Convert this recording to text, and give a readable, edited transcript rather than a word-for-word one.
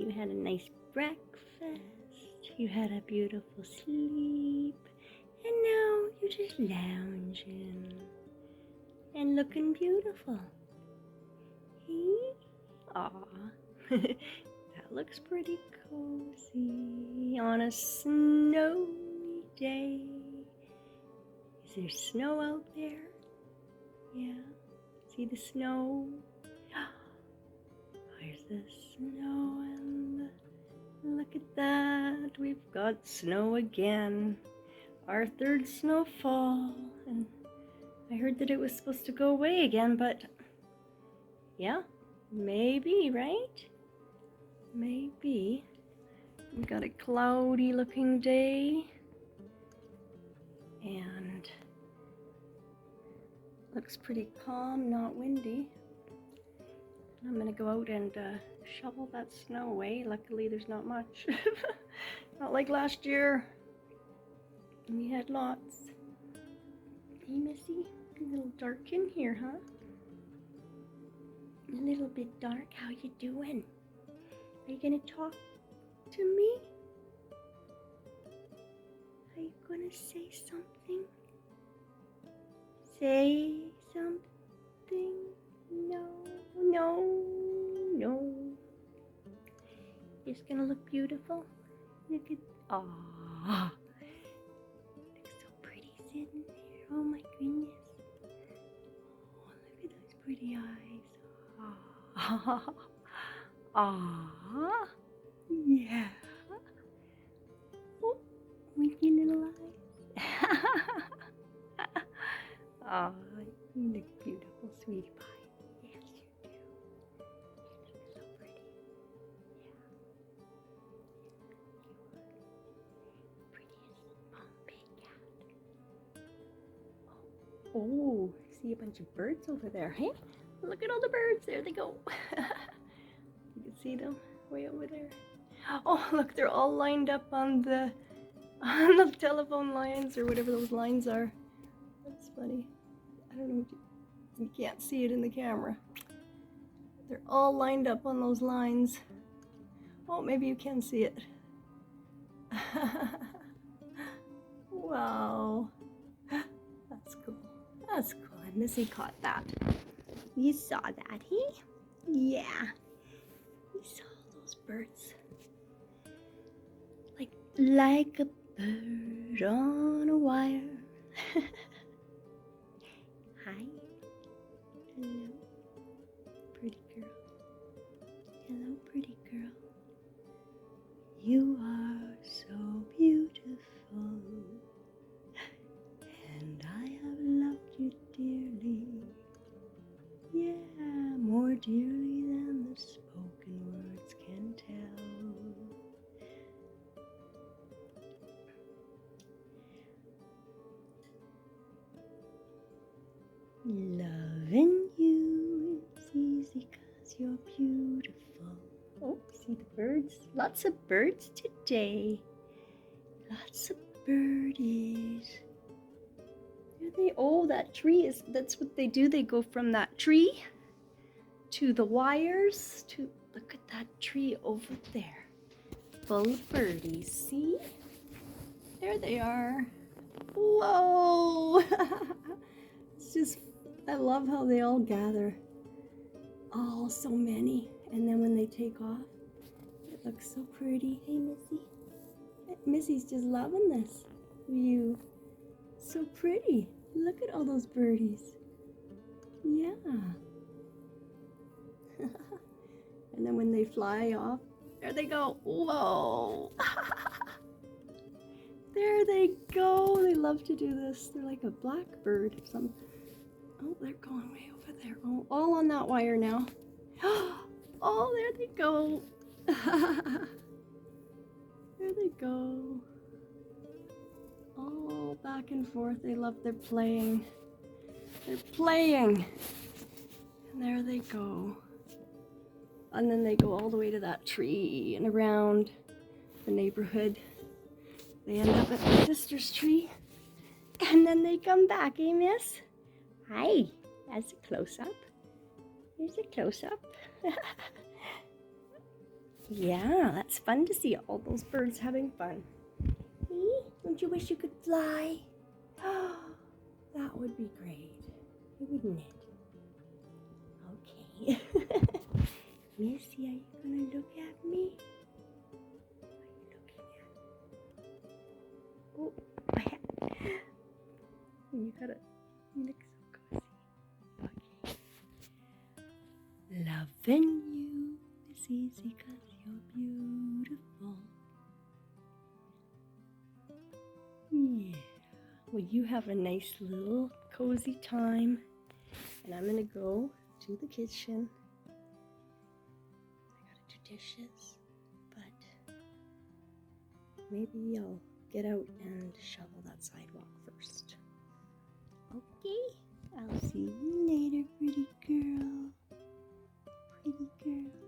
You had a nice breakfast. You had a beautiful sleep. And now you're just lounging and looking beautiful. Hey? Aw. That looks pretty cozy on a snowy day. Is there snow out there? Yeah. See the snow? There's the snow and look at that. We've got snow again. Our third snowfall. And I heard that it was supposed to go away again, but yeah, maybe, right? Maybe. We've got a cloudy looking day. And looks pretty calm, not windy. I'm gonna go out and shovel that snow away. Luckily there's not much. Not like last year. We had lots. Hey Missy, a little dark in here, huh? A little bit dark. How you doing? Are you gonna talk to me? Are you gonna say something? Say something? No, no, no. It's gonna look beautiful. Look at, ah, looks so pretty sitting there. Oh my goodness. Oh, look at those pretty eyes. Ah, ah, yeah. Oh, winky little eyes. Ah, you look beautiful, sweetie pie. Yes, you do. You look so pretty. Yeah. Prettiest Bombay cat. Oh, see a bunch of birds over there, hey? Look at all the birds. There they go. You can see them way over there. Oh, look, they're all lined up on the telephone lines or whatever those lines are. That's funny. I don't know if you can't see it in the camera. They're all lined up on those lines. Oh, maybe you can see it. Wow. That's cool. That's cool. And Missy caught that. You saw that, hey? Yeah. You saw those birds. Like a bird on a wire. Hi. Hello, pretty girl. Hello, pretty girl. You are so beautiful, and I have loved you dearly. Yeah, more dearly than the spoken words can tell. Loving you is easy 'cause you're beautiful. Oh, see the birds? Lots of birds today. Lots of birdies. There they, oh, that tree is, that's what they do. They go from that tree to the wires to, look at that tree over there. Full of birdies, see? There they are. Whoa! It's just, I love how they all gather. Oh, so many. And then when they take off, it looks so pretty. Hey, Missy. Missy's just loving this view. So pretty. Look at all those birdies. Yeah. And then when they fly off, there they go. Whoa. There they go. They love to do this. They're like a blackbird or something. Oh, they're going way over there. Oh, all on that wire now. Oh, there they go. There they go. All back and forth. They love their playing. They're playing. And there they go. And then they go all the way to that tree and around the neighborhood. They end up at my sister's tree. And then they come back, eh, miss? Hi. That's a close-up. Here's a close-up. Yeah, that's fun to see all those birds having fun. Hey, don't you wish you could fly? Oh, that would be great, wouldn't it? Okay. Missy, are you gonna look at me? Are you looking at me? Oh, you look so cozy. Okay. Loving you is easy 'cause you're beautiful. Yeah. Well, you have a nice little cozy time. And I'm gonna go to the kitchen. I gotta do dishes, but maybe I'll get out and shovel that sidewalk first. Okay, I'll see you later, pretty girl. Pretty girl.